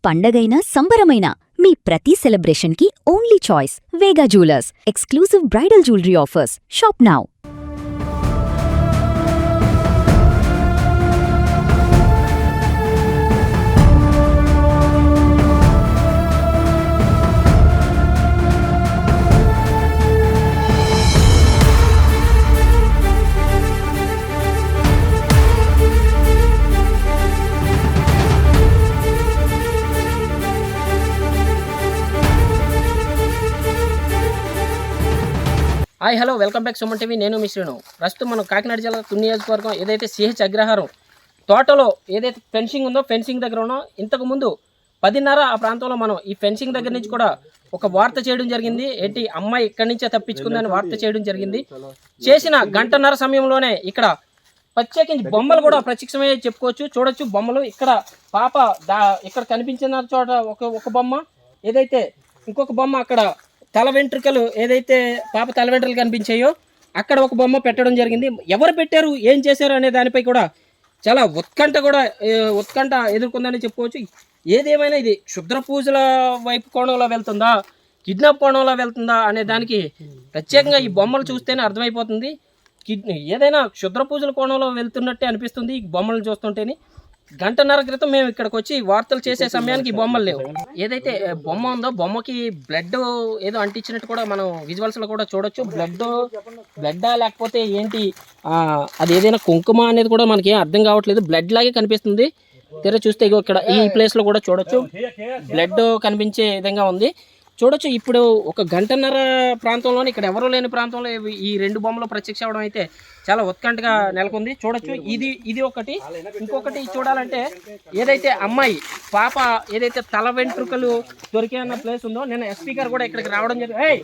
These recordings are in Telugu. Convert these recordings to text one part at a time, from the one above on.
పండగైనా సంబరమైనా మీ ప్రతి సెలబ్రేషన్కి only choice Vega jewellers. Exclusive bridal jewellery offers. Shop now. Hi hello welcome back Suman TV. నేను మీ శ్రీను. ప్రస్తుతం మనం కాకినాడ జిల్లా తుని నియోజకవర్గం ఏదైతే సిహెచ్ అగ్రహారం తోటలో ఏదైతే ఫెన్సింగ్ ఉందో ఫెన్సింగ్ దగ్గర ఉన్నాం. ఇంతకుముందు 10:30 ఆ ప్రాంతంలో మనం ఈ ఫెన్సింగ్ దగ్గర నుంచి కూడా ఒక వార్త చేయడం జరిగింది. ఏంటి అమ్మాయి ఇక్కడి నుంచే తప్పించుకుందని వార్త చేయడం జరిగింది. చేసిన గంటన్నర సమయంలోనే ఇక్కడ ప్రత్యేకించి బొమ్మలు కూడా ప్రత్యక్షమయ్యే చెప్పుకోవచ్చు. చూడొచ్చు బొమ్మలు. ఇక్కడ పాప ఇక్కడ కనిపించిన చోట ఒక బొమ్మ, ఏదైతే ఇంకొక బొమ్మ అక్కడ తల వెంట్రుకలు, ఏదైతే పాప తల వెంట్రుకలు కనిపించాయో అక్కడ ఒక బొమ్మ పెట్టడం జరిగింది. ఎవరు పెట్టారు, ఏం చేశారు అనే దానిపై కూడా చాలా ఉత్కంఠ ఎదుర్కొందని చెప్పుకోవచ్చు. ఏదేమైనా ఇది క్షుద్ర పూజల వైపు కోణంలో వెళ్తుందా, కిడ్నాప్ కోణంలో వెళ్తుందా అనే దానికి ప్రత్యేకంగా ఈ బొమ్మలు చూస్తేనే అర్థమైపోతుంది. ఏదైనా క్షుద్ర పూజల కోణంలో వెళ్తున్నట్టే అనిపిస్తుంది ఈ బొమ్మలు చూస్తుంటేనే. గంటన్నర క్రితం మేము ఇక్కడికి వచ్చి వార్తలు చేసే సమయానికి ఈ బొమ్మలు లేవు. ఏదైతే బొమ్మ ఉందో బొమ్మకి బ్లడ్ ఏదో అంటించినట్టు కూడా మనం విజువల్స్లో కూడా చూడొచ్చు. బ్లడ్డా లేకపోతే ఏంటి, అది ఏదైనా కుంకుమ అనేది కూడా మనకి ఏం అర్థం కావట్లేదు. బ్లడ్ లాగే కనిపిస్తుంది. తెర చూస్తే ఇక్కడ ఈ ప్లేస్లో కూడా చూడొచ్చు, బ్లడ్ కనిపించే విధంగా ఉంది. చూడొచ్చు. ఇప్పుడు ఒక గంటన్నర ప్రాంతంలోనే ఇక్కడ ఎవరూ లేని ప్రాంతంలో ఈ రెండు బొమ్మలు ప్రత్యక్ష అవడం అయితే చాలా ఉత్కంఠగా నెలకొంది. చూడొచ్చు. ఇది ఒకటి. ఇంకొకటి చూడాలంటే ఏదైతే అమ్మాయి పాప ఏదైతే తల వెంట్రుకలు దొరికే అన్న ప్లేస్ ఉందో, నేను ఎస్పీ గారు కూడా ఇక్కడికి రావడం జరిగింది.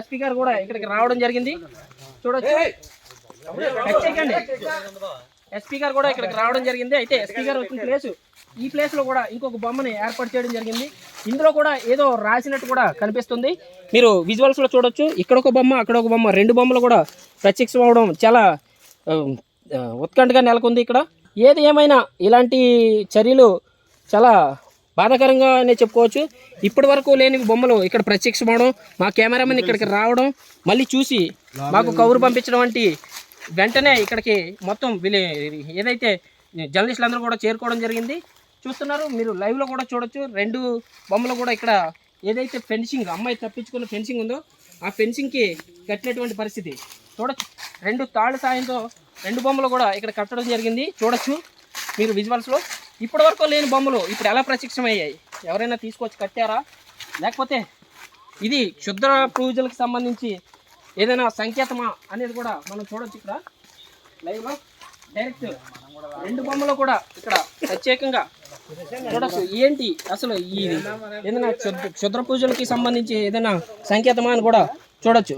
ఎస్పీ గారు కూడా ఇక్కడికి రావడం జరిగింది. చూడొచ్చు. ఎస్పీ గారు కూడా ఇక్కడికి రావడం జరిగింది. అయితే ఎస్పీ గారు వచ్చిన ఈ ప్లేస్లో కూడా ఇంకొక బొమ్మని ఏర్పాటు చేయడం జరిగింది. ఇందులో కూడా ఏదో రాసినట్టు కూడా కనిపిస్తుంది. మీరు విజువల్స్లో చూడొచ్చు. ఇక్కడ ఒక బొమ్మ, అక్కడ ఒక బొమ్మ, రెండు బొమ్మలు కూడా ప్రత్యక్షం అవడం చాలా ఉత్కంఠగా నెలకొంది ఇక్కడ. ఏది ఏమైనా ఇలాంటి చర్యలు చాలా బాధాకరంగానే చెప్పుకోవచ్చు. ఇప్పటి వరకు లేని బొమ్మలు ఇక్కడ ప్రత్యక్షం అవడం, మా కెమెరామెన్ ఇక్కడికి రావడం, మళ్ళీ చూసి మాకు కబురు పంపించడం వంటి వెంటనే ఇక్కడికి మొత్తం ఏదైతే జర్నలిస్టులు అందరూ కూడా చేరుకోవడం జరిగింది. చూస్తున్నారు మీరు లైవ్లో కూడా చూడొచ్చు. రెండు బొమ్మలు కూడా ఇక్కడ ఏదైతే ఫెన్సింగ్ అమ్మాయి తప్పించుకున్న ఫెన్సింగ్ ఉందో ఆ ఫెన్సింగ్కి కట్టినటువంటి పరిస్థితి చూడొచ్చు. రెండు తాళ్ళ సాయంతో రెండు బొమ్మలు కూడా ఇక్కడ కట్టడం జరిగింది. చూడొచ్చు మీరు విజువల్స్లో. ఇప్పటి వరకు లేని బొమ్మలు ఇప్పుడు ఎలా ప్రత్యక్షమయ్యాయి, ఎవరైనా తీసుకొచ్చి కట్టారా, లేకపోతే ఇది క్షుద్ర పూజలకు సంబంధించి ఏదైనా సంకేతమా అనేది కూడా మనం చూడొచ్చు. ఇక్కడ లైవ్లో డైరెక్ట్ రెండు బొమ్మలు కూడా ఇక్కడ ప్రత్యేకంగా చూడొచ్చు. ఏంటి అసలు ఈ ఏదైనా క్షుద్ర పూజలకి సంబంధించి ఏదైనా సంకేతమా అని కూడా చూడొచ్చు.